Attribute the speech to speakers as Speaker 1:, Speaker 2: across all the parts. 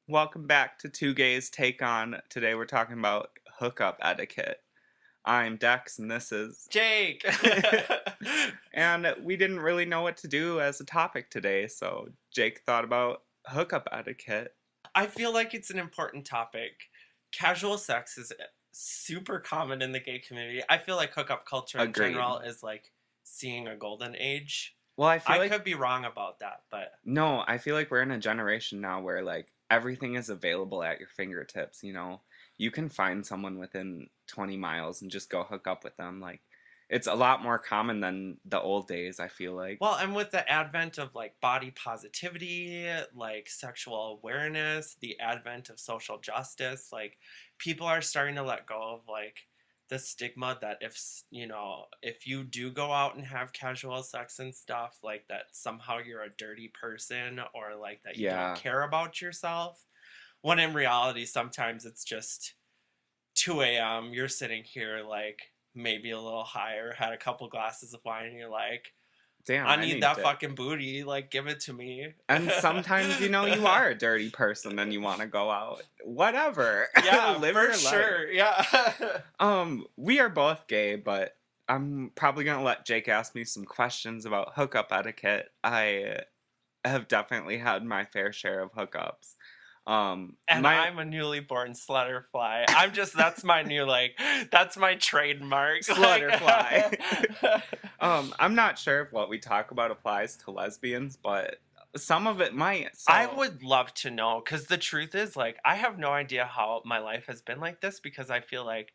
Speaker 1: Welcome back to Two Gays Take On. Today we're talking about hookup etiquette. I'm Dex and this is
Speaker 2: Jake!
Speaker 1: And we didn't really know what to do as a topic today, so Jake thought about hookup etiquette.
Speaker 2: I feel like it's an important topic. Casual sex is super common in the gay community. I feel like hookup culture in
Speaker 1: Agreed.
Speaker 2: general is like seeing a golden age.
Speaker 1: Well, I
Speaker 2: could be wrong about that, but
Speaker 1: No, I feel like we're in a generation now where like everything is available at your fingertips, you know. You can find someone within 20 miles and just go hook up with them. Like it's a lot more common than the old days, I feel like.
Speaker 2: well, and with the advent of like body positivity, like sexual awareness, the advent of social justice, like people are starting to let go of like the stigma that if you do go out and have casual sex and stuff, like that somehow you're a dirty person or like that you
Speaker 1: Yeah.
Speaker 2: don't care about yourself. When in reality, sometimes it's just 2 a.m. You're sitting here like maybe a little higher, had a couple glasses of wine, and you're like,
Speaker 1: Damn,
Speaker 2: I need that
Speaker 1: it.
Speaker 2: fucking booty, like give it to me.
Speaker 1: And sometimes, you know, you are a dirty person and you want to go out. Whatever.
Speaker 2: Yeah,
Speaker 1: Live
Speaker 2: for
Speaker 1: your life.
Speaker 2: sure. Yeah.
Speaker 1: We are both gay, but I'm probably gonna let Jake ask me some questions about hookup etiquette. I have definitely had my fair share of hookups.
Speaker 2: And I'm a newly born slutterfly. That's my new that's my trademark.
Speaker 1: Slutterfly. I'm not sure if what we talk about applies to lesbians, but some of it might. So.
Speaker 2: I would love to know, because the truth is, like, I have no idea how my life has been like this, because I feel like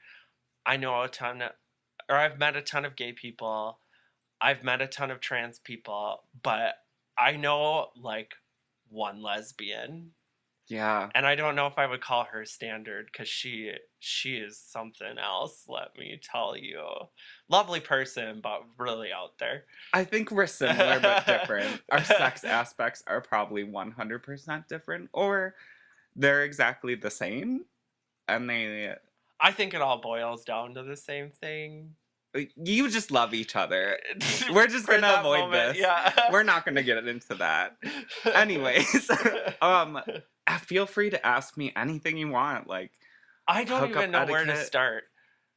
Speaker 2: I know I've met a ton of gay people, I've met a ton of trans people, but I know, like, one lesbian.
Speaker 1: Yeah.
Speaker 2: And I don't know if I would call her standard, because she is something else, let me tell you. Lovely person, but really out there.
Speaker 1: I think we're similar but different. Our sex aspects are probably 100% different, or they're exactly the same. And
Speaker 2: I think it all boils down to the same thing.
Speaker 1: You just love each other. We're just going to avoid this.
Speaker 2: Yeah.
Speaker 1: We're not going to get into that. Anyways, feel free to ask me anything you want. Like,
Speaker 2: I don't even know where to start.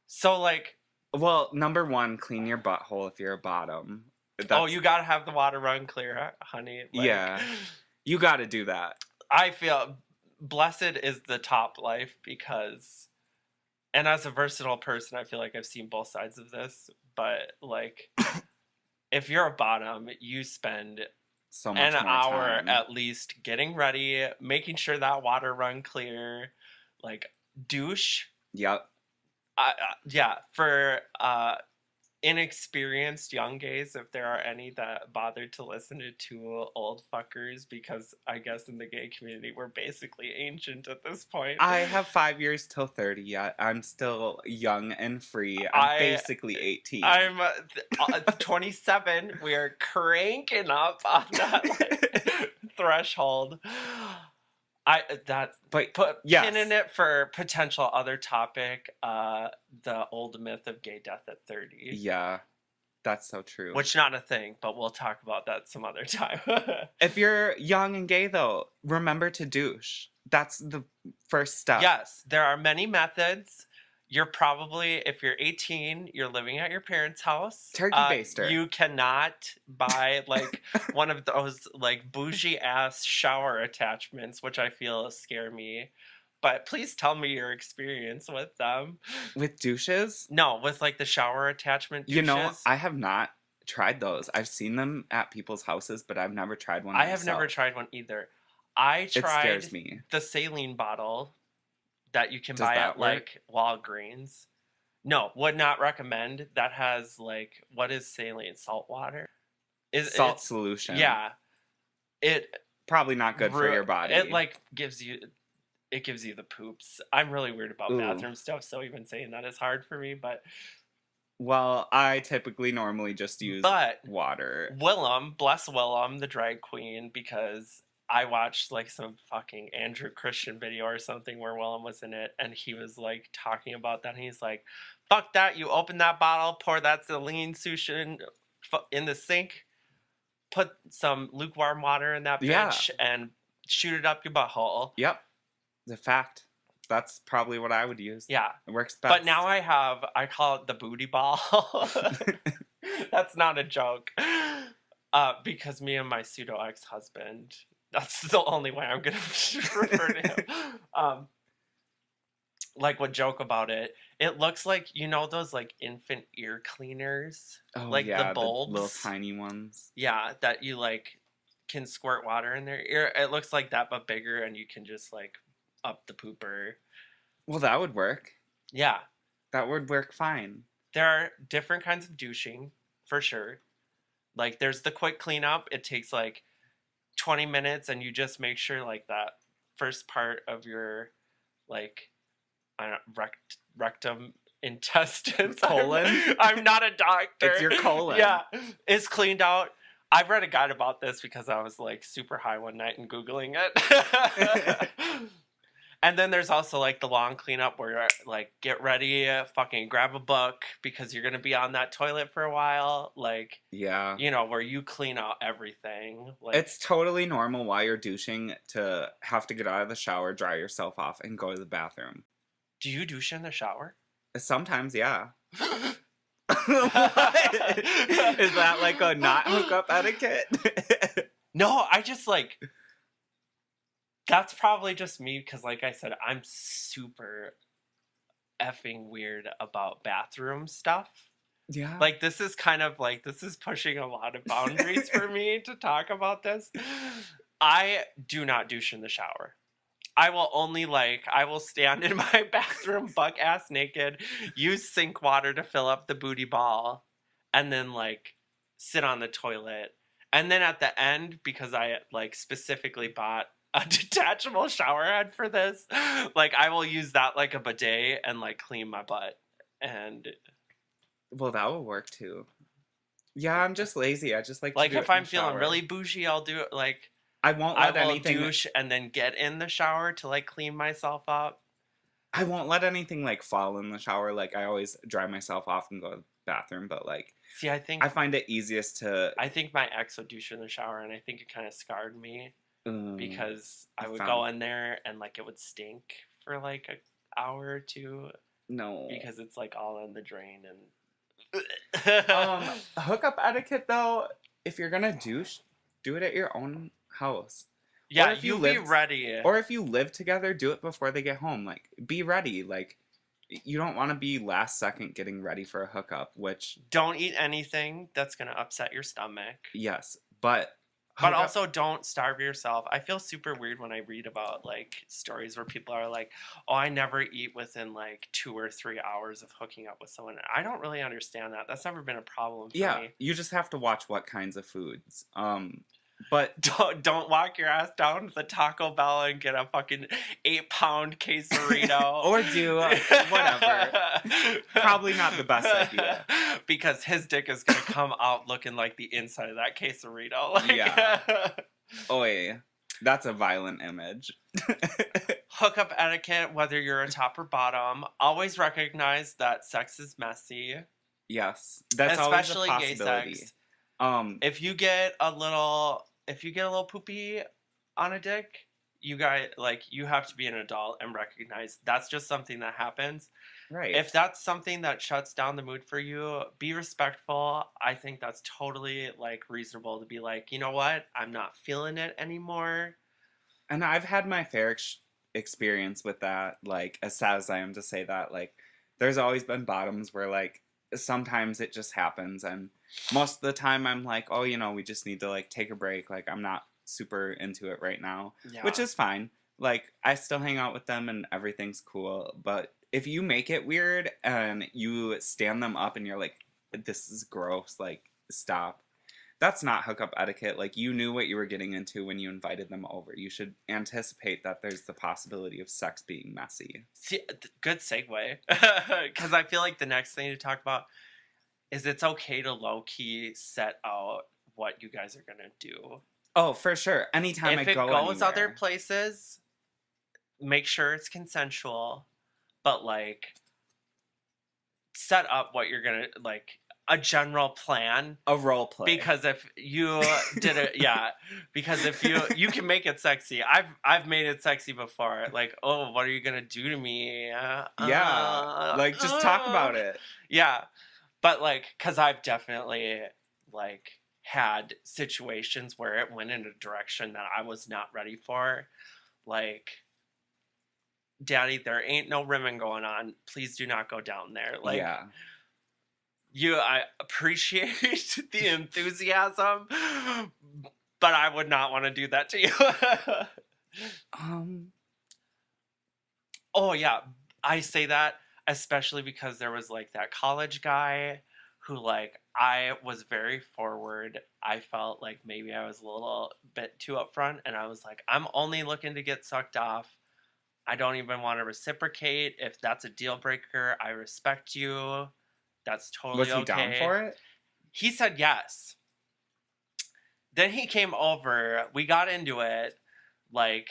Speaker 2: So, like...
Speaker 1: Well, number one, clean your butthole if you're a bottom.
Speaker 2: You gotta have the water run clear, honey. Like,
Speaker 1: yeah. You gotta do that.
Speaker 2: I feel blessed is the top life because... And as a versatile person, I feel like I've seen both sides of this. But, like, if you're a bottom, you spend...
Speaker 1: so much
Speaker 2: an
Speaker 1: more
Speaker 2: hour
Speaker 1: time.
Speaker 2: at least getting ready, making sure that water run clear, like douche.
Speaker 1: Yep.
Speaker 2: Yeah, for inexperienced young gays, if there are any that bothered to listen to two old fuckers, because I guess in the gay community we're basically ancient at this point.
Speaker 1: I have 5 years till 30 yet. I'm still young and free. I'm basically 18.
Speaker 2: I'm 27. We are cranking up on that threshold. Pinning it for potential other topic, the old myth of gay death at 30.
Speaker 1: Yeah, that's so true.
Speaker 2: Which not a thing, but we'll talk about that some other time.
Speaker 1: If you're young and gay, though, remember to douche. That's the first step.
Speaker 2: Yes, there are many methods. You're probably, if you're 18, you're living at your parents' house.
Speaker 1: Turkey baster.
Speaker 2: You cannot buy, like, one of those, like, bougie-ass shower attachments, which I feel scare me. But please tell me your experience with them.
Speaker 1: With douches?
Speaker 2: No, with, like, the shower attachment douches.
Speaker 1: You know, I have not tried those. I've seen them at people's houses, but I've never tried one myself.
Speaker 2: I have never tried one either. I tried
Speaker 1: it scares me.
Speaker 2: The saline bottle that you can buy at, like, Walgreens. No, would not recommend. That has, like, what is saline? Salt water?
Speaker 1: Salt solution.
Speaker 2: Yeah. It...
Speaker 1: Probably not good for your body.
Speaker 2: It, like, gives you the poops. I'm really weird about bathroom stuff, so even saying that is hard for me, but...
Speaker 1: Well, I typically normally just use water.
Speaker 2: Bless Willem, the drag queen, because... I watched, like, some fucking Andrew Christian video or something where Willem was in it, and he was, like, talking about that, and he's like, fuck that, you open that bottle, pour that saline solution in the sink, put some lukewarm water in that bitch, and shoot it up your butthole.
Speaker 1: Yep. The fact. That's probably what I would use.
Speaker 2: Yeah.
Speaker 1: It works best.
Speaker 2: But now I call it the booty ball. That's not a joke. Because me and my pseudo ex-husband, that's the only way I'm going to refer to him. Like, would joke about it. It looks like, you know, those like infant ear cleaners, like the bulbs,
Speaker 1: the little tiny ones.
Speaker 2: Yeah, that you like can squirt water in their ear. It looks like that, but bigger, and you can just like up the pooper.
Speaker 1: Well, that would work.
Speaker 2: Yeah,
Speaker 1: that would work fine.
Speaker 2: There are different kinds of douching for sure. Like, there's the quick cleanup. It takes like 20 minutes, and you just make sure like that first part of your like rectum, intestines,
Speaker 1: colon.
Speaker 2: I'm not a doctor.
Speaker 1: It's your colon.
Speaker 2: Yeah, is cleaned out. I've read a guide about this because I was like super high one night and Googling it. And then there's also like the long cleanup where you're like, get ready, fucking grab a book because you're gonna be on that toilet for a while. Like,
Speaker 1: yeah,
Speaker 2: you know, where you clean out everything. Like,
Speaker 1: it's totally normal while you're douching to have to get out of the shower, dry yourself off, and go to the bathroom.
Speaker 2: Do you douche in the shower?
Speaker 1: Sometimes, yeah. Is that like a not hookup etiquette?
Speaker 2: No, I just like... That's probably just me because, like I said, I'm super effing weird about bathroom stuff.
Speaker 1: Yeah.
Speaker 2: Like, this is kind of like, this is pushing a lot of boundaries for me to talk about this. I do not douche in the shower. I will only I will stand in my bathroom buck ass naked, use sink water to fill up the booty ball, and then like sit on the toilet. And then at the end, because I like specifically bought a detachable shower head for this, like I will use that like a bidet and like clean my butt. And
Speaker 1: well, that will work too. Yeah, I'm just lazy. I just like
Speaker 2: if I'm feeling really bougie, I'll do it like
Speaker 1: I won't let anything
Speaker 2: douche and then get in the shower to like clean myself up.
Speaker 1: I won't let anything like fall in the shower. Like I always dry myself off and go to the bathroom, but like
Speaker 2: see, I find it easiest to I think my ex would douche in the shower, and I think it kind of scarred me because I would go in there and like it would stink for like an hour or two.
Speaker 1: No.
Speaker 2: Because it's like all in the drain
Speaker 1: and hookup etiquette though, if you're gonna douche, do it at your own house.
Speaker 2: Yeah, you be ready.
Speaker 1: Or if you live together, do it before they get home. Like, be ready. Like, you don't want to be last second getting ready for a hookup, which...
Speaker 2: Don't eat anything that's going to upset your stomach.
Speaker 1: Yes, but
Speaker 2: also don't starve yourself. I feel super weird when I read about, like, stories where people are like, oh, I never eat within, like, 2 or 3 hours of hooking up with someone. I don't really understand that. That's never been a problem for me.
Speaker 1: Yeah, you just have to watch what kinds of foods. But
Speaker 2: don't walk your ass down to the Taco Bell and get a fucking 8-pound quesarito.
Speaker 1: Or do whatever. Probably not the best idea.
Speaker 2: Because his dick is going to come out looking like the inside of that quesarito. Like,
Speaker 1: yeah. Oy. That's a violent image.
Speaker 2: Hookup etiquette, whether you're a top or bottom, always recognize that sex is messy.
Speaker 1: Yes. That's
Speaker 2: especially
Speaker 1: always a possibility.
Speaker 2: Gay sex. If you get a little poopy on a dick, you have to be an adult and recognize that's just something that happens.
Speaker 1: Right.
Speaker 2: If that's something that shuts down the mood for you, be respectful. I think that's totally like reasonable to be like, you know what? I'm not feeling it anymore.
Speaker 1: And I've had my fair experience with that. Like, as sad as I am to say that, like, there's always been bottoms where like sometimes it just happens, and most of the time I'm like, oh, you know, we just need to like take a break. Like, I'm not super into it right now, which is fine. Like, I still hang out with them and everything's cool. But if you make it weird and you stand them up and you're like, this is gross, like, stop. That's not hookup etiquette. Like, you knew what you were getting into when you invited them over. You should anticipate that there's the possibility of sex being messy.
Speaker 2: See, good segue. Because I feel like the next thing to talk about is it's okay to low-key set out what you guys are going to do.
Speaker 1: Oh, for sure. Anytime
Speaker 2: if
Speaker 1: I go
Speaker 2: it goes
Speaker 1: anywhere.
Speaker 2: Other places, make sure it's consensual. But, like, set up what you're going to, like... a general plan.
Speaker 1: A role play.
Speaker 2: Because if you did it, yeah. Because if you can make it sexy. I've made it sexy before. Like, oh, what are you gonna do to me?
Speaker 1: Yeah. Like, just talk about it.
Speaker 2: Yeah, but like, cause I've definitely like had situations where it went in a direction that I was not ready for. Like, Daddy, there ain't no rimming going on. Please do not go down there. Like,
Speaker 1: yeah.
Speaker 2: I appreciate the enthusiasm, but I would not want to do that to you. Oh yeah, I say that especially because there was like that college guy who, like, I was very forward. I felt like maybe I was a little bit too upfront, and I was like, I'm only looking to get sucked off. I don't even want to reciprocate. If that's a deal breaker, I respect you. That's totally okay.
Speaker 1: Was he down for it?
Speaker 2: He said yes. Then he came over. We got into it, like,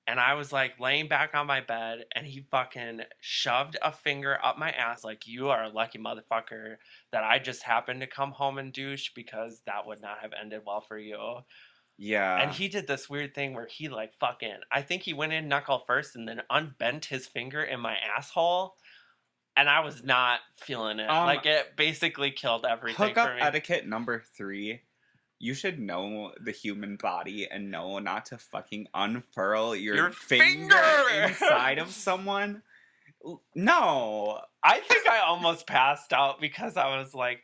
Speaker 2: and I was like laying back on my bed, and he fucking shoved a finger up my ass, like, you are a lucky motherfucker that I just happened to come home and douche, because that would not have ended well for you.
Speaker 1: Yeah.
Speaker 2: And he did this weird thing where he, like, fucking, I think he went in knuckle first and then unbent his finger in my asshole. And I was not feeling it. Like, it basically killed everything for me.
Speaker 1: Hookup etiquette number 3. You should know the human body and know not to fucking unfurl your finger inside of someone. No.
Speaker 2: I think I almost passed out because I was like,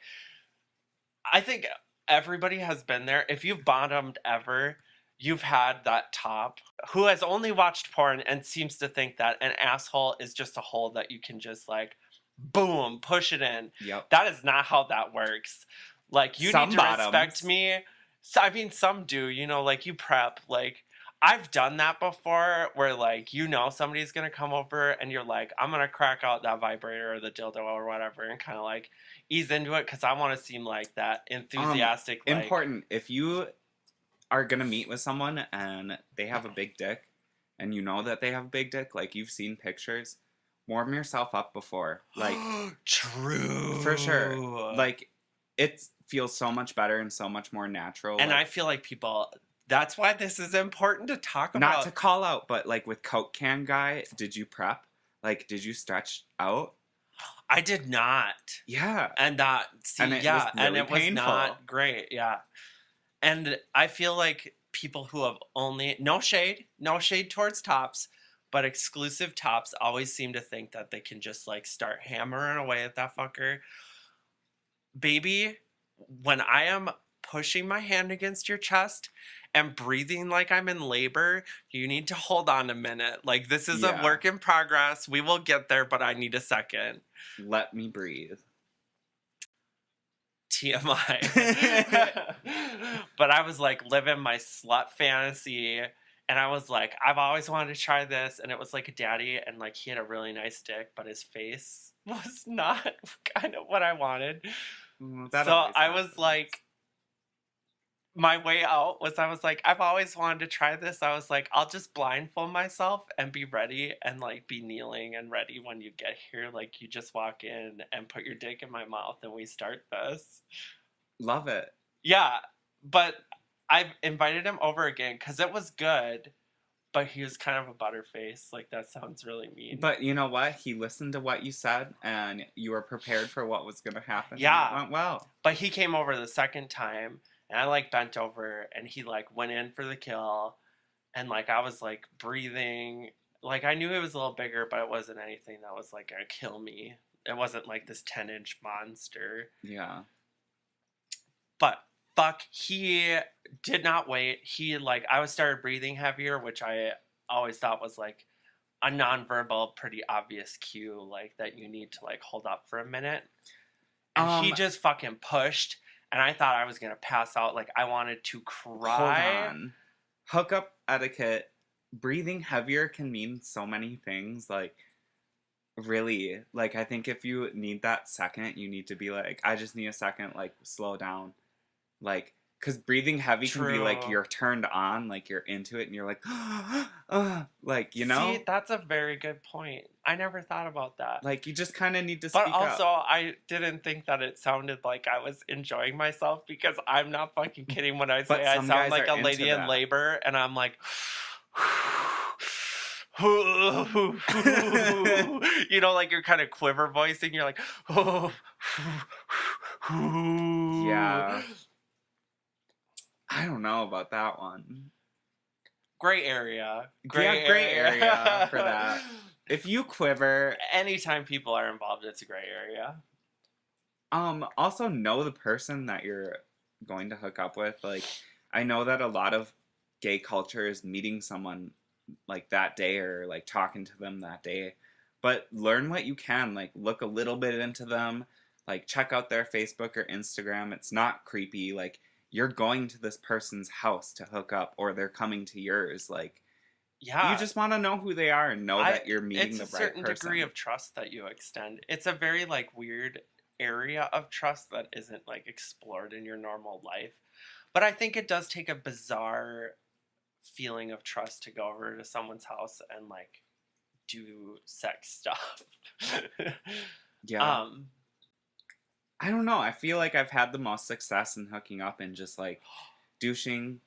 Speaker 2: I think everybody has been there. If you've bottomed ever, you've had that top who has only watched porn and seems to think that an asshole is just a hole that you can just, like, boom, push it in.
Speaker 1: Yep.
Speaker 2: That is not how that works. Like, you need to respect me. So, I mean, some do, you know, like, you prep. Like, I've done that before where, like, you know somebody's going to come over and you're like, I'm going to crack out that vibrator or the dildo or whatever and kind of, like, ease into it because I want to seem like that enthusiastic.
Speaker 1: Important. If you are going to meet with someone and they have a big dick and you know that they have a big dick, like, you've seen pictures, warm yourself up before. Like,
Speaker 2: true.
Speaker 1: For sure. Like, it feels so much better and so much more natural.
Speaker 2: And
Speaker 1: like,
Speaker 2: I feel like people, that's why this is important to talk about.
Speaker 1: Not to call out, but like with Coke can guy, did you prep? Like, did you stretch out?
Speaker 2: I did not.
Speaker 1: Yeah.
Speaker 2: And that,
Speaker 1: and it was really
Speaker 2: was
Speaker 1: painful.
Speaker 2: not great. Yeah. And I feel like people who have only, no shade towards tops, but exclusive tops always seem to think that they can just, like, start hammering away at that fucker. Baby, when I am pushing my hand against your chest and breathing like I'm in labor, you need to hold on a minute. Like, this is a work in progress. We will get there, but I need a second.
Speaker 1: Let me breathe.
Speaker 2: TMI. But I was, like, living my slut fantasy, and I was like, I've always wanted to try this, and it was like a daddy, and, like, he had a really nice dick, but his face was not kind of what I wanted. So I was like, my way out was, I was like, I've always wanted to try this. I was like, I'll just blindfold myself and be ready and, like, be kneeling and ready when you get here. Like, you just walk in and put your dick in my mouth and we start this.
Speaker 1: Love it.
Speaker 2: Yeah, but I've invited him over again because it was good, but he was kind of a butterface. Like, that sounds really mean.
Speaker 1: But you know what? He listened to what you said, and you were prepared for what was going to happen.
Speaker 2: Yeah.
Speaker 1: And it went well.
Speaker 2: But he came over the second time, and I, like, bent over, and he, like, went in for the kill, and, like, I was, like, breathing. Like, I knew it was a little bigger, but it wasn't anything that was, like, gonna kill me. It wasn't, like, this 10-inch monster.
Speaker 1: Yeah.
Speaker 2: But fuck, he did not wait. He, like, I started breathing heavier, which I always thought was, like, a nonverbal, pretty obvious cue, like, that you need to, like, hold up for a minute. And he just fucking pushed, and I thought I was gonna pass out. Like, I wanted to cry.
Speaker 1: Hold on. Hookup etiquette. Breathing heavier can mean so many things. Like, really. Like, I think if you need that second, you need to be like, I just need a second. Like, slow down. Like, Because breathing heavy can be like
Speaker 2: True.
Speaker 1: you're turned on, like you're into it, and you're like, like, you
Speaker 2: See,
Speaker 1: know?
Speaker 2: that's a very good point. I never thought about that.
Speaker 1: Like, you just kind of need to
Speaker 2: But
Speaker 1: speak
Speaker 2: also,
Speaker 1: up.
Speaker 2: I didn't think that it sounded like I was enjoying myself because I'm not fucking kidding when I say
Speaker 1: But
Speaker 2: I
Speaker 1: some
Speaker 2: sound
Speaker 1: guys
Speaker 2: like
Speaker 1: are
Speaker 2: a
Speaker 1: into
Speaker 2: lady in
Speaker 1: that.
Speaker 2: labor and I'm like, you know, like your kind of quiver voicing. You're like,
Speaker 1: Yeah. I don't know about that one.
Speaker 2: gray area.
Speaker 1: Yeah, gray area for that. If you quiver,
Speaker 2: Anytime people are involved, it's a gray area.
Speaker 1: also know the person that you're going to hook up with. Like, I know that a lot of gay culture is meeting someone like that day or like talking to them that day. But learn what you can. Like, look a little bit into them. Like, check out their Facebook or Instagram. It's not creepy. Like, you're going to this person's house to hook up, or they're coming to yours. Like,
Speaker 2: Yeah.
Speaker 1: you just want to know who they are and know that you're meeting the right person.
Speaker 2: It's a certain degree of trust that you extend. It's a very like weird area of trust that isn't like explored in your normal life. But I think it does take a bizarre feeling of trust to go over to someone's house and like do sex stuff.
Speaker 1: Yeah. I don't know. I feel like I've had the most success in hooking up and just like douching,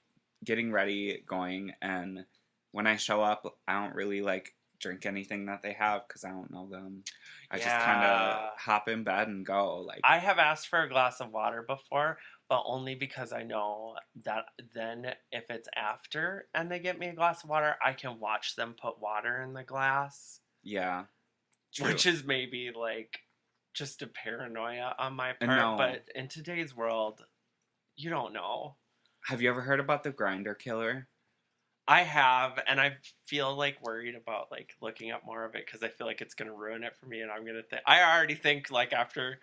Speaker 1: getting ready, going, and when I show up, I don't really like drink anything that they have because I don't know them. I just kind of hop in bed and go. Like,
Speaker 2: I have asked for a glass of water before, but only because I know that then if it's after and they get me a glass of water, I can watch them put water in the glass.
Speaker 1: Yeah. True.
Speaker 2: Which is maybe like just a paranoia on my part.
Speaker 1: No.
Speaker 2: But in today's world, you don't know.
Speaker 1: Have you ever heard about the Grindr Killer?
Speaker 2: I have, and I feel like worried about like looking up more of it because I feel like it's gonna ruin it for me, and I'm gonna think. I already think like after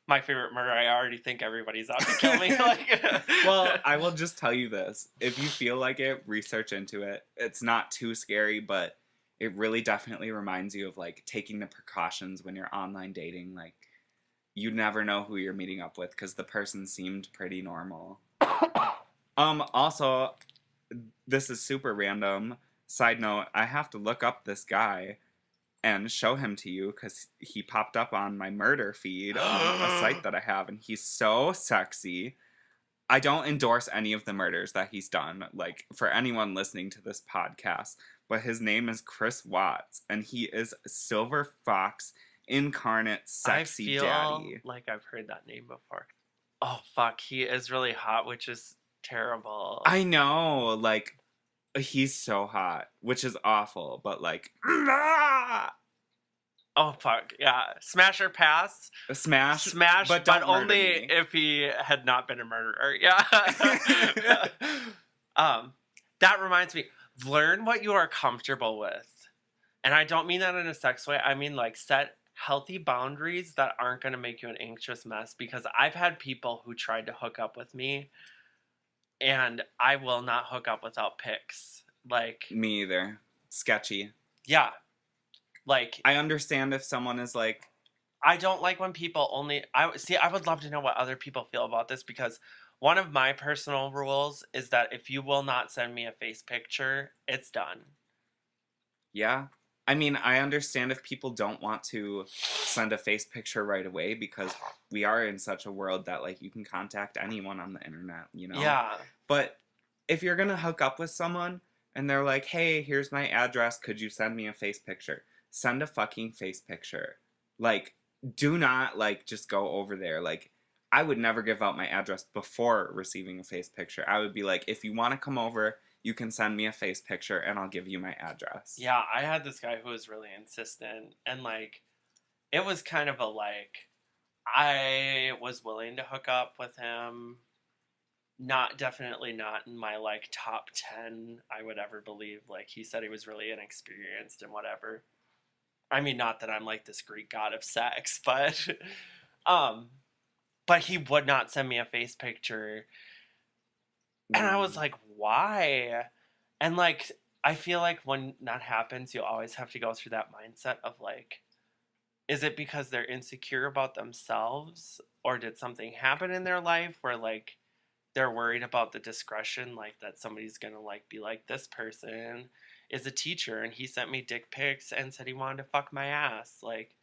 Speaker 2: my favorite murder, I already think everybody's out to kill me. Like,
Speaker 1: well, I will just tell you this: if you feel like it, research into it. It's not too scary, but it really definitely reminds you of like taking the precautions when you're online dating. Like, you never know who you're meeting up with because the person seemed pretty normal. Also, this is super random. Side note, I have to look up this guy and show him to you because he popped up on my murder feed on a site that I have, and he's so sexy. I don't endorse any of the murders that he's done, like, for anyone listening to this podcast, but his name is Chris Watts, and he is Silver Fox incarnate sexy daddy.
Speaker 2: I feel like I've heard that name before. Oh, fuck, he is really hot, which is terrible.
Speaker 1: I know, like, he's so hot, which is awful, but like,
Speaker 2: oh fuck, yeah, smash or pass?
Speaker 1: Smash,
Speaker 2: but only if he had not been a murderer. Yeah. That reminds me, learn what you are comfortable with, and I don't mean that in a sex way. I mean like set healthy boundaries that aren't going to make you an anxious mess. Because I've had people who tried to hook up with me. And I will not hook up without pics. Like,
Speaker 1: me either. Sketchy.
Speaker 2: Yeah. Like,
Speaker 1: I understand if someone is like,
Speaker 2: I don't like when people only. I would love to know what other people feel about this, because one of my personal rules is that if you will not send me a face picture, it's done.
Speaker 1: Yeah. I mean, I understand if people don't want to send a face picture right away, because we are in such a world that, like, you can contact anyone on the internet, you know?
Speaker 2: Yeah.
Speaker 1: But if you're going to hook up with someone and they're like, hey, here's my address, could you send me a face picture? Send a fucking face picture. Like, do not, like, just go over there. Like, I would never give out my address before receiving a face picture. I would be like, if you want to come over, you can send me a face picture and I'll give you my address.
Speaker 2: Yeah, I had this guy who was really insistent, and like, it was kind of a like, I was willing to hook up with him. Definitely not in my like top 10 I would ever believe. Like, he said he was really inexperienced and whatever. I mean, not that I'm like this Greek god of sex, but he would not send me a face picture. And I was like, why? And like, I feel like when that happens, you always have to go through that mindset of like, is it because they're insecure about themselves, or did something happen in their life where like they're worried about the discretion, like that somebody's gonna like be like, this person is a teacher and he sent me dick pics and said he wanted to fuck my ass, like,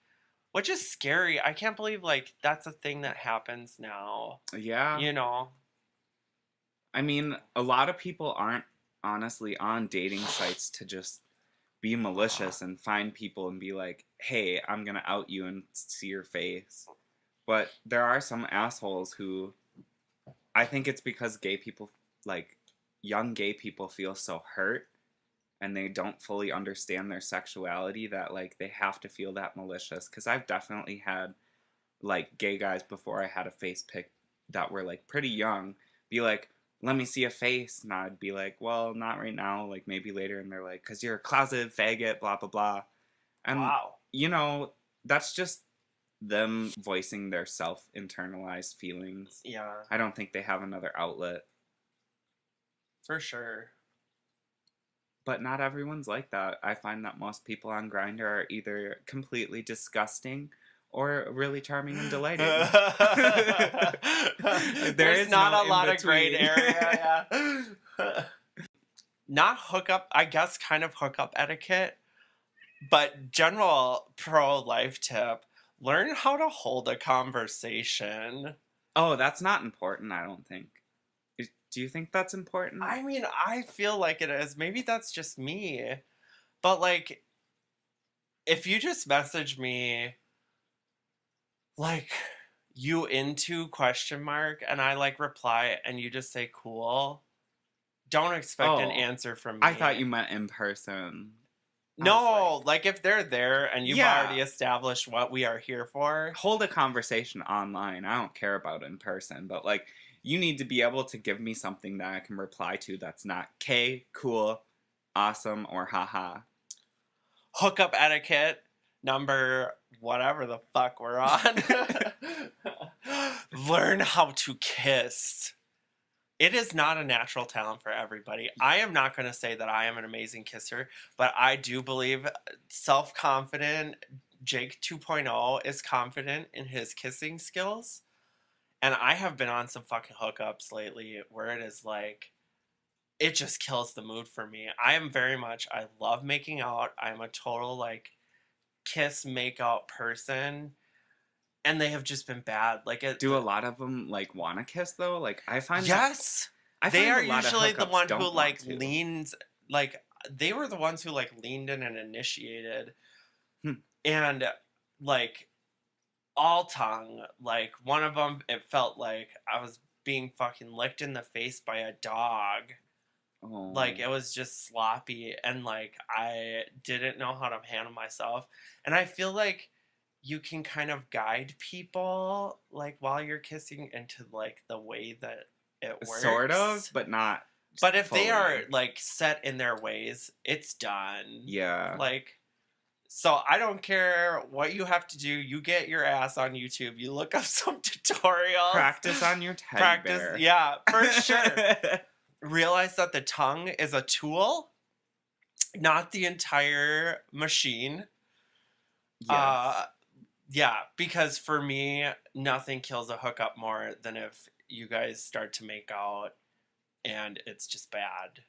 Speaker 2: which is scary. I can't believe like that's a thing that happens now.
Speaker 1: Yeah.
Speaker 2: You know.
Speaker 1: I mean, a lot of people aren't honestly on dating sites to just be malicious and find people and be like, hey, I'm gonna out you and see your face. But there are some assholes who, I think it's because gay people, like young gay people, feel so hurt and they don't fully understand their sexuality that like they have to feel that malicious. Because I've definitely had like gay guys before I had a face pic that were like pretty young be like, let me see a face, and I'd be like, well, not right now, like maybe later. And they're like, because you're a closet faggot, blah blah blah. And
Speaker 2: Wow.
Speaker 1: you know, that's just them voicing their self internalized feelings.
Speaker 2: Yeah,
Speaker 1: I don't think they have another outlet.
Speaker 2: for sure.
Speaker 1: But not everyone's like that. I find that most people on Grindr are either completely disgusting or really charming and delighting.
Speaker 2: There's not
Speaker 1: no
Speaker 2: a lot of
Speaker 1: in-between.
Speaker 2: gray area. Yeah. Not hookup, I guess, kind of hookup etiquette, but general pro-life tip: learn how to hold a conversation.
Speaker 1: Oh, that's not important, I don't think. Do you think that's important?
Speaker 2: I mean, I feel like it is. Maybe that's just me. But, like, if you just message me, like, you into question mark, and I, like, reply, and you just say cool, don't expect an answer from me.
Speaker 1: I thought you meant in person.
Speaker 2: No, like, if they're there and you've
Speaker 1: Yeah.
Speaker 2: already established what we are here for.
Speaker 1: Hold a conversation online. I don't care about in person, but, like, you need to be able to give me something that I can reply to that's not K, cool, awesome, or haha.
Speaker 2: Hookup etiquette number whatever the fuck we're on. Learn how to kiss. It is not a natural talent for everybody. I am not going to say that I am an amazing kisser, but I do believe self-confident Jake 2.0 is confident in his kissing skills. And I have been on some fucking hookups lately where it is like, it just kills the mood for me. I love making out. I'm a total, like, kiss, make out person. And they have just been bad. Like,
Speaker 1: Do a lot of them, like, want to kiss, though? Like, I find
Speaker 2: yes!
Speaker 1: they
Speaker 2: are usually the one who, like, leans, like, they were the ones who, like, leaned in and initiated. And, like, all tongue, like, one of them, it felt like I was being fucking licked in the face by a dog.
Speaker 1: Oh.
Speaker 2: Like, it was just sloppy, and, like, I didn't know how to handle myself. And I feel like you can kind of guide people, like, while you're kissing into, like, the way that it works.
Speaker 1: Sort of, but not
Speaker 2: But if
Speaker 1: fully.
Speaker 2: they are, like, set in their ways, it's done.
Speaker 1: Yeah.
Speaker 2: Like, so I don't care what you have to do. You get your ass on YouTube. You look up some tutorials.
Speaker 1: Practice on your teddy bear.
Speaker 2: Yeah, for sure. Realize that the tongue is a tool, not the entire machine.
Speaker 1: Yes.
Speaker 2: Yeah, because for me, nothing kills a hookup more than if you guys start to make out and it's just bad.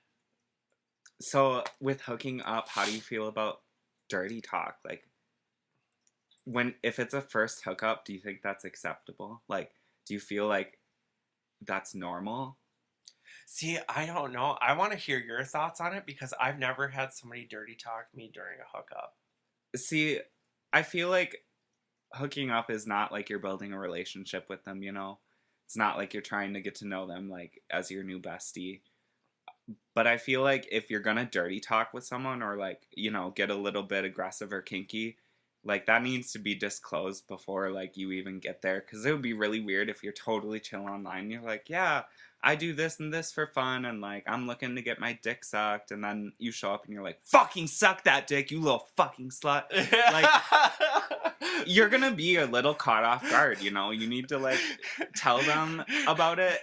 Speaker 1: So, with hooking up, how do you feel about dirty talk? Like, if it's a first hookup, do you think that's acceptable? Like, do you feel like that's normal?
Speaker 2: See, I don't know. I want to hear your thoughts on it because I've never had somebody dirty talk me during a hookup.
Speaker 1: See, I feel like hooking up is not like you're building a relationship with them, you know? It's not like you're trying to get to know them, like, as your new bestie. But I feel like if you're gonna dirty talk with someone or, like, you know, get a little bit aggressive or kinky, like, that needs to be disclosed before, like, you even get there. Because it would be really weird if you're totally chill online and you're like, yeah, I do this and this for fun, and, like, I'm looking to get my dick sucked, and then you show up and you're like, fucking suck that dick, you little fucking slut. Like, you're gonna be a little caught off guard, you know? You need to, like, tell them about it.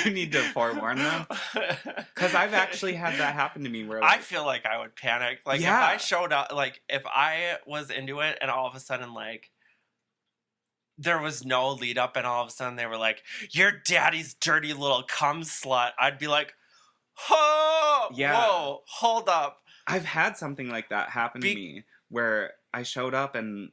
Speaker 1: You need to forewarn them. Because I've actually had that happen to me where, like,
Speaker 2: I feel like I would panic. Like,
Speaker 1: yeah.
Speaker 2: if I showed up, like, if I was into it and all of a sudden, like, there was no lead up, and all of a sudden they were like, "Your daddy's dirty little cum slut," I'd be like, "Oh,
Speaker 1: Yeah.
Speaker 2: whoa, hold up."
Speaker 1: I've had something like that happen to me where I showed up and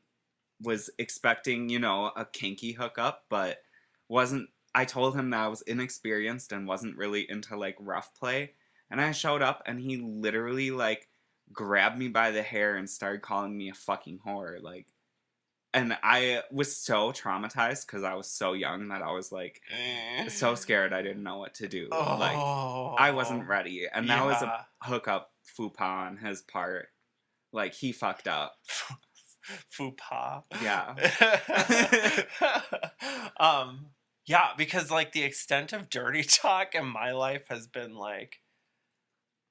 Speaker 1: was expecting, you know, a kinky hookup, but wasn't. I told him that I was inexperienced and wasn't really into like rough play. And I showed up and he literally like grabbed me by the hair and started calling me a fucking whore. Like, and I was so traumatized because I was so young that I was like so scared I didn't know what to do. Like, I wasn't ready. And that was a hookup faux pas on his part. Like, he fucked up.
Speaker 2: Faux pas.
Speaker 1: Yeah.
Speaker 2: Yeah, because like the extent of dirty talk in my life has been like,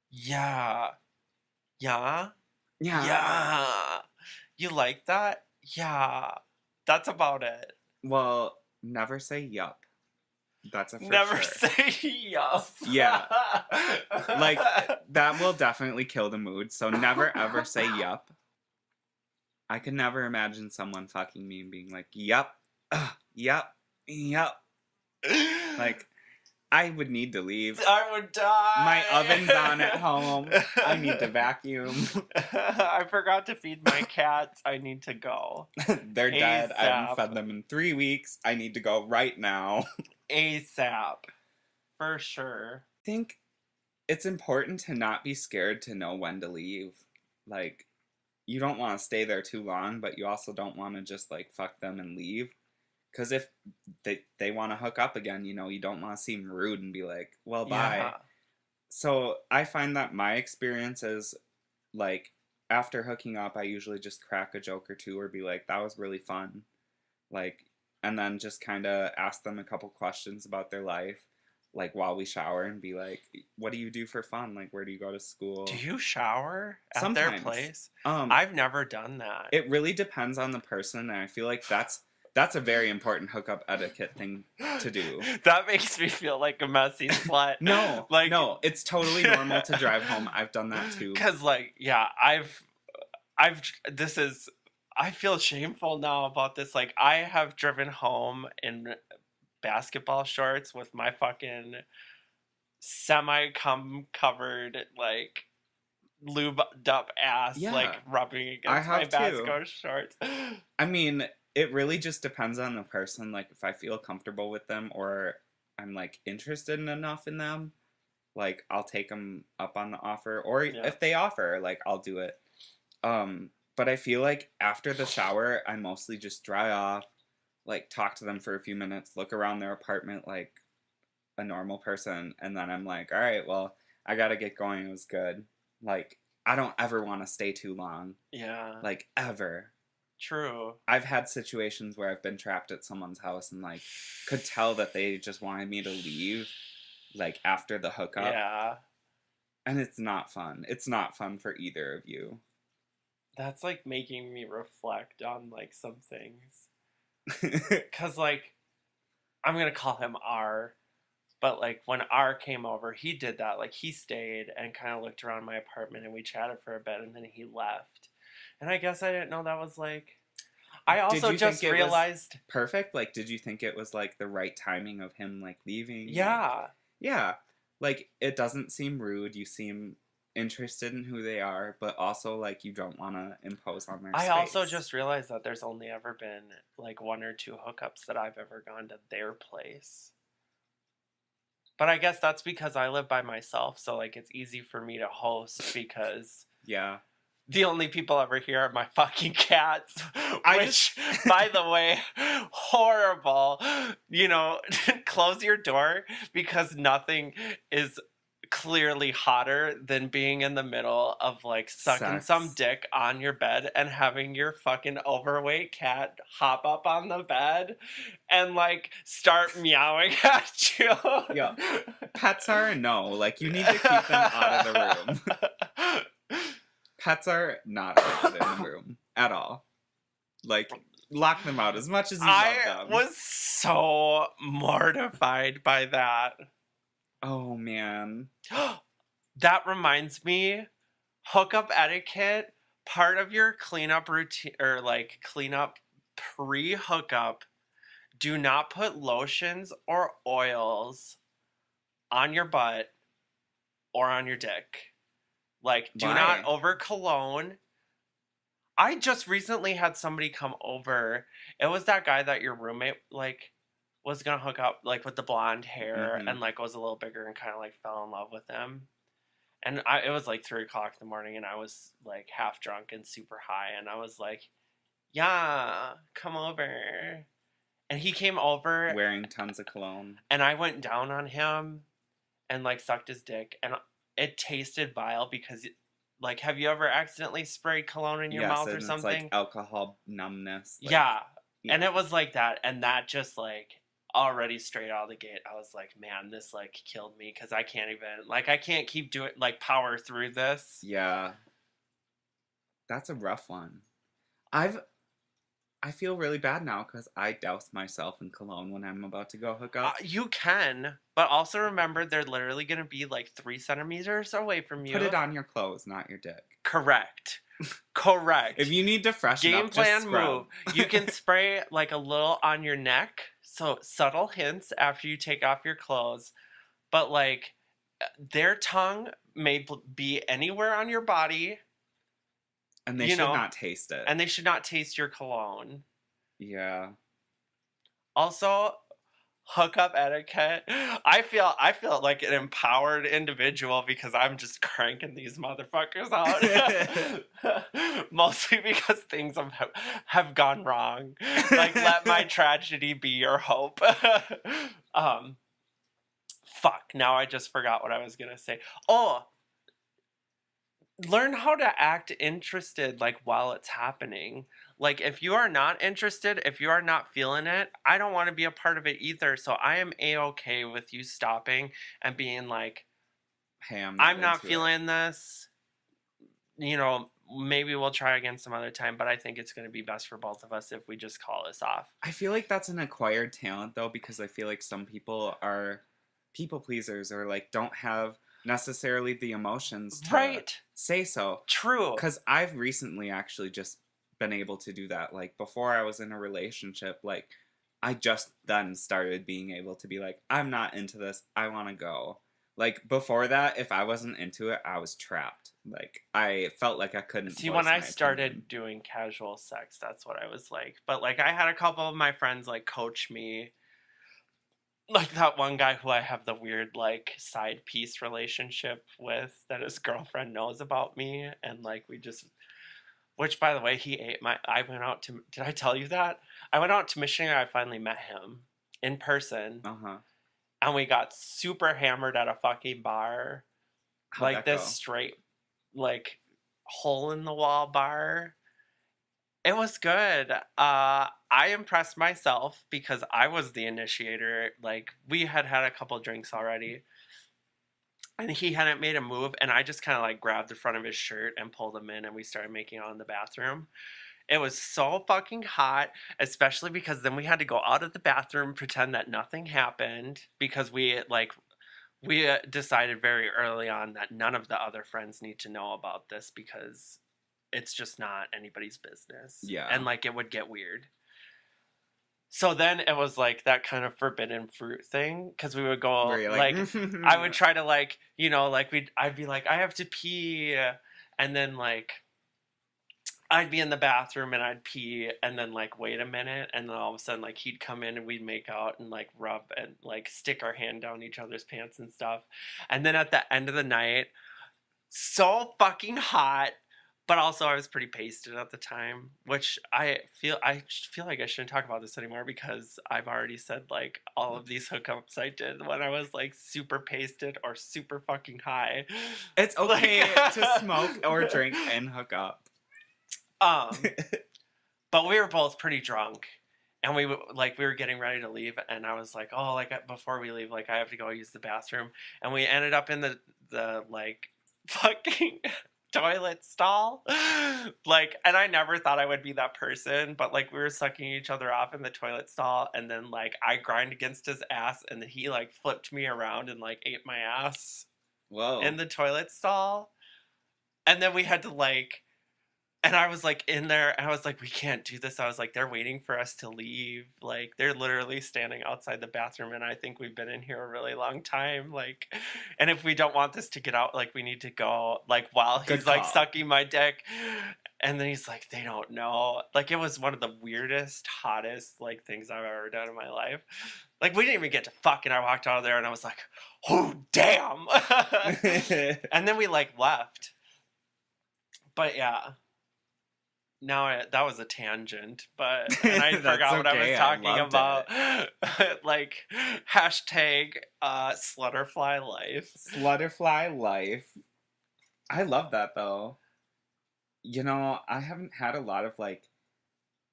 Speaker 2: yeah,
Speaker 1: Yeah.
Speaker 2: you like that? Yeah, that's about it.
Speaker 1: Well, never say yup. That's a for
Speaker 2: Never
Speaker 1: sure.
Speaker 2: say yup.
Speaker 1: Yeah. Like, that will definitely kill the mood. So never ever say yup. I could never imagine someone fucking me and being like, yup, yup, yup. Like, I would need to leave.
Speaker 2: I would die.
Speaker 1: My oven's on at home. I need to vacuum.
Speaker 2: I forgot to feed my cats. I need to go.
Speaker 1: They're dead. I haven't
Speaker 2: ASAP.
Speaker 1: fed them in 3 weeks. I need to go right now.
Speaker 2: ASAP. For sure.
Speaker 1: I think it's important to not be scared to know when to leave. Like, you don't want to stay there too long, but you also don't want to just, like, fuck them and leave. Because if they want to hook up again, you know, you don't want to seem rude and be like, well, bye.
Speaker 2: Yeah.
Speaker 1: So I find that my experience is, like, after hooking up, I usually just crack a joke or two or be like, that was really fun. Like, and then just kind of ask them a couple questions about their life, like, while we shower and be like, what do you do for fun? Like, where do you go to school?
Speaker 2: Do you shower at
Speaker 1: Sometimes.
Speaker 2: their place? I've never done that.
Speaker 1: It really depends on the person, and I feel like that's a very important hookup etiquette thing to do.
Speaker 2: That makes me feel like a messy slut.
Speaker 1: No,
Speaker 2: like,
Speaker 1: no, it's totally normal to drive home. I've done that too.
Speaker 2: Because, like, yeah, I feel shameful now about this. Like, I have driven home in basketball shorts with my fucking semi-cum covered, like, lubed up ass,
Speaker 1: Yeah.
Speaker 2: like, rubbing against my basketball shorts.
Speaker 1: I mean, it really just depends on the person. Like, if I feel comfortable with them or I'm, like, interested enough in them, like, I'll take them up on the offer. Or if they offer, like, I'll do it. But I feel like after the shower, I mostly just dry off, like, talk to them for a few minutes, look around their apartment like a normal person, and then I'm like, all right, well, I gotta get going. It was good. Like, I don't ever want to stay too long.
Speaker 2: Yeah.
Speaker 1: Like, ever.
Speaker 2: True.
Speaker 1: I've had situations where I've been trapped at someone's house and, like, could tell that they just wanted me to leave, like, after the hookup.
Speaker 2: Yeah.
Speaker 1: And it's not fun. It's not fun for either of you.
Speaker 2: That's, like, making me reflect on, like, some things. Because, like, I'm going to call him R. But, like, when R came over, he did that. Like, he stayed and kind of looked around my apartment and we chatted for a bit and then he left. And I guess I didn't know that was, like... I also just realized...
Speaker 1: Perfect? Like, did you think it was, like, the right timing of him, like, leaving?
Speaker 2: Yeah.
Speaker 1: Yeah. Like, it doesn't seem rude. You seem interested in who they are, but also, like, you don't want to impose on their space.
Speaker 2: I also just realized that there's only ever been, like, 1 or 2 hookups that I've ever gone to their place. But I guess that's because I live by myself, so, like, it's easy for me to host because...
Speaker 1: Yeah.
Speaker 2: The only people ever here are my fucking cats, which, by the way, horrible. You know, close your door because nothing is clearly hotter than being in the middle of, like, sucking some dick on your bed and having your fucking overweight cat hop up on the bed and, like, start meowing at you.
Speaker 1: Yeah. Pets are a no. Like, you need to keep them out of the room. Pets are not allowed in the room at all. Like, lock them out as much as you love them.
Speaker 2: I was so mortified by that.
Speaker 1: Oh, man.
Speaker 2: That reminds me, hookup etiquette, part of your cleanup routine, or, like, cleanup pre-hookup Do not put lotions or oils on your butt or on your dick. Like, do
Speaker 1: Why?
Speaker 2: not over cologne. I just recently had somebody come over. It was that guy that your roommate, like, was gonna hook up, like, with the blonde hair
Speaker 1: Mhm.
Speaker 2: and, like, was a little bigger and kind of, like, fell in love with him. And it was, like, 3 o'clock in the morning, and I was, like, half drunk and super high, and I was like, yeah, come over. And he came over,
Speaker 1: Wearing tons of cologne.
Speaker 2: and I went down on him and, like, sucked his dick, and it tasted vile because, like, have you ever accidentally sprayed cologne in your
Speaker 1: Yes,
Speaker 2: mouth or
Speaker 1: and it's
Speaker 2: something?
Speaker 1: like alcohol numbness. Like,
Speaker 2: Yeah.
Speaker 1: yeah.
Speaker 2: And it was like that, and that just, like, already straight out of the gate, I was like, man, this, like, killed me because I can't even, like, I can't keep doing, like, power through this.
Speaker 1: Yeah. That's a rough one. I feel really bad now because I douse myself in cologne when I'm about to go hook up.
Speaker 2: You can, but also remember they're literally going to be, like, 3 centimeters away from you.
Speaker 1: Put it on your clothes, not your dick.
Speaker 2: Correct. Correct.
Speaker 1: If you need to freshen
Speaker 2: Game
Speaker 1: up,
Speaker 2: plan
Speaker 1: just scrub.
Speaker 2: move. You can spray, like, a little on your neck, so subtle hints after you take off your clothes. But, like, their tongue may be anywhere on your body,
Speaker 1: And they should not taste it.
Speaker 2: and they should not taste your cologne.
Speaker 1: Yeah.
Speaker 2: Also, hookup etiquette. I feel like an empowered individual because I'm just cranking these motherfuckers out. Mostly because things have gone wrong. Like, let my tragedy be your hope. Fuck, now I just forgot what I was gonna say. Oh, learn how to act interested, like, while it's happening. Like, if you are not interested, if you are not feeling it, I don't want to be a part of it either. So I am a-okay with you stopping and being like,
Speaker 1: Hey, I'm
Speaker 2: not
Speaker 1: into it.
Speaker 2: feeling this. You know, maybe we'll try again some other time, but I think it's going to be best for both of us if we just call this off.
Speaker 1: I feel like that's an acquired talent, though, because I feel like some people are people pleasers or, like, don't have necessarily the emotions to say so.
Speaker 2: True.
Speaker 1: Because I've recently actually just been able to do that. Like, before I was in a relationship, like, I just then started being able to be like, I'm not into this. I want to go. Like, before that, if I wasn't into it, I was trapped. Like, I felt like I couldn't
Speaker 2: See,
Speaker 1: voice
Speaker 2: when I
Speaker 1: my
Speaker 2: started
Speaker 1: opinion.
Speaker 2: doing casual sex, that's what I was like. But, like, I had a couple of my friends, like, coach me. Like, that one guy who I have the weird, like, side piece relationship with that his girlfriend knows about me. And, like, we just... Which, by the way, he ate my... I went out to... Did I tell you that? I went out to Michigan. I finally met him in person.
Speaker 1: Uh-huh.
Speaker 2: And we got super hammered at a fucking bar.
Speaker 1: How'd
Speaker 2: Like,
Speaker 1: that
Speaker 2: this
Speaker 1: go?
Speaker 2: straight, like, hole-in-the-wall bar. It was good. I impressed myself because I was the initiator. Like, we had a couple drinks already. And he hadn't made a move, and I just kind of, like, grabbed the front of his shirt and pulled him in, and we started making out in the bathroom. It was so fucking hot, especially because then we had to go out of the bathroom, pretend that nothing happened, because we decided very early on that none of the other friends need to know about this because it's just not anybody's business.
Speaker 1: Yeah.
Speaker 2: And, like, it would get weird. So then it was, like, that kind of forbidden fruit thing, because we would go,
Speaker 1: Where you're
Speaker 2: like,
Speaker 1: like
Speaker 2: I would try to, like, you know, like, I'd be like, I have to pee, and then, like, I'd be in the bathroom and I'd pee, and then, like, wait a minute, and then all of a sudden, like, he'd come in and we'd make out and, like, rub and, like, stick our hand down each other's pants and stuff. And then at the end of the night, so fucking hot, but also I was pretty pasted at the time, which I feel like I shouldn't talk about this anymore because I've already said, like, all of these hookups I did when I was, like, super pasted or super fucking high.
Speaker 1: It's okay
Speaker 2: Like,
Speaker 1: to smoke or drink and hook up.
Speaker 2: But we were both pretty drunk, and we were getting ready to leave, and I was like, oh, like, before we leave, like, I have to go use the bathroom, and we ended up in the like, fucking toilet stall. Like, and I never thought I would be that person, but, like, we were sucking each other off in the toilet stall, and then, like, I grind against his ass, and then he, like, flipped me around and, like, ate my ass.
Speaker 1: Whoa.
Speaker 2: In the toilet stall. And then we had to, like, And I was like in there, and I was like, we can't do this. I was like, they're waiting for us to leave. Like, they're literally standing outside the bathroom, and I think we've been in here a really long time. Like, and if we don't want this to get out, like, we need to go. Like, while
Speaker 1: Good
Speaker 2: he's like
Speaker 1: call.
Speaker 2: sucking my dick, and then he's like, they don't know. Like, it was one of the weirdest, hottest like things I've ever done in my life. Like, we didn't even get to fuck, and I walked out of there, and I was like, oh damn. And then we like left. But yeah. That was a tangent, but and I
Speaker 1: That's
Speaker 2: forgot what I
Speaker 1: okay,
Speaker 2: was
Speaker 1: I
Speaker 2: talking
Speaker 1: loved
Speaker 2: about. Like hashtag slutterfly life.
Speaker 1: Slutterfly life. I love that though. You know, I haven't had a lot of like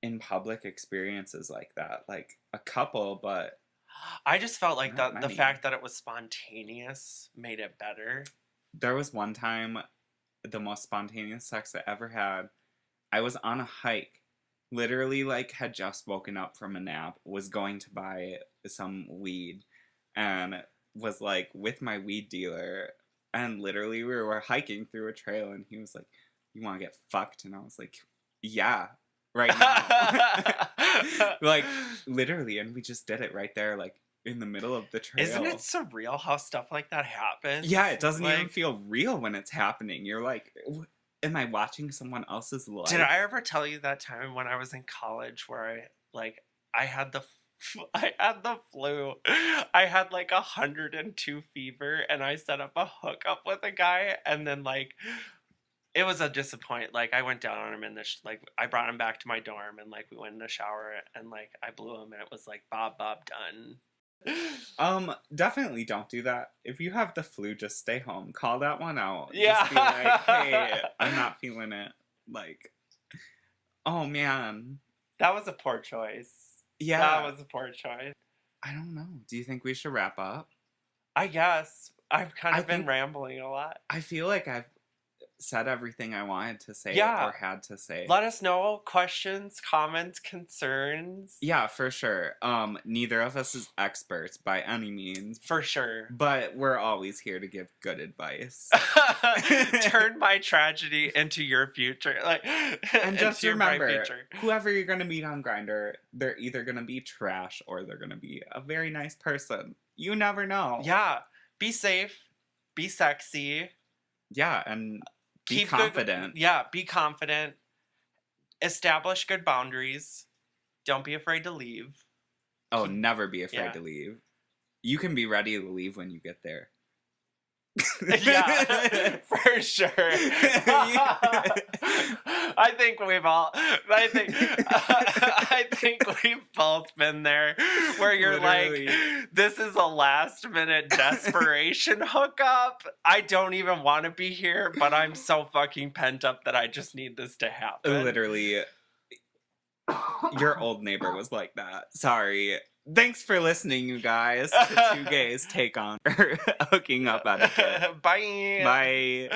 Speaker 1: in public experiences like that. Like a couple, but
Speaker 2: I just felt like
Speaker 1: not
Speaker 2: the
Speaker 1: many.
Speaker 2: fact that it was spontaneous made it better.
Speaker 1: There was one time, the most spontaneous sex I ever had. I was on a hike, literally like had just woken up from a nap, was going to buy some weed, and was like with my weed dealer, and literally we were hiking through a trail, and he was like, "You want to get fucked?" And I was like, "Yeah, right now." Like literally, and we just did it right there, like in the middle of the trail.
Speaker 2: Isn't it surreal how stuff like that happens?
Speaker 1: Yeah, it doesn't
Speaker 2: like,
Speaker 1: even feel real when it's happening. You're like, am I watching someone else's life?
Speaker 2: Did I ever tell you that time when I was in college where I had the flu. I had like 102 fever, and I set up a hookup with a guy, and then like it was a disappointment. Like I went down on him in the like I brought him back to my dorm, and like we went in the shower, and like I blew him, and it was like Bob done.
Speaker 1: Definitely don't do that. If you have the flu, just stay home. Call that one out.
Speaker 2: Yeah.
Speaker 1: Just be like, hey, I'm not feeling it. Like, oh man.
Speaker 2: That was a poor choice.
Speaker 1: Yeah.
Speaker 2: That was a poor choice.
Speaker 1: I don't know. Do you think we should wrap up?
Speaker 2: I guess. I've kind of been
Speaker 1: think-
Speaker 2: rambling a lot.
Speaker 1: I feel like I've said everything I wanted to say
Speaker 2: Yeah.
Speaker 1: or had to say.
Speaker 2: Let us know questions, comments, concerns.
Speaker 1: Yeah, for sure. Neither of us is experts by any means,
Speaker 2: For sure.
Speaker 1: but we're always here to give good advice.
Speaker 2: Turn my tragedy into your future. Like,
Speaker 1: And just
Speaker 2: into your bright
Speaker 1: remember,
Speaker 2: future.
Speaker 1: whoever you're gonna meet on Grindr, they're either gonna be trash or they're gonna be a very nice person. You never know.
Speaker 2: Yeah. Be safe. Be sexy.
Speaker 1: Yeah, and be
Speaker 2: Keep
Speaker 1: confident.
Speaker 2: Be confident. Establish good boundaries. Don't be afraid to leave.
Speaker 1: Oh, never be afraid
Speaker 2: Yeah.
Speaker 1: to leave. You can be ready to leave when you get there.
Speaker 2: Yeah, for sure. I think we've both been there where you're
Speaker 1: Literally.
Speaker 2: like, this is a last minute desperation hookup. I don't even want to be here, but I'm so fucking pent up that I just need this to happen.
Speaker 1: Literally, your old neighbor was like that. Sorry. Thanks for listening, you guys, to Two Gays Take on Hooking Up Etiquette.
Speaker 2: Bye.
Speaker 1: Bye.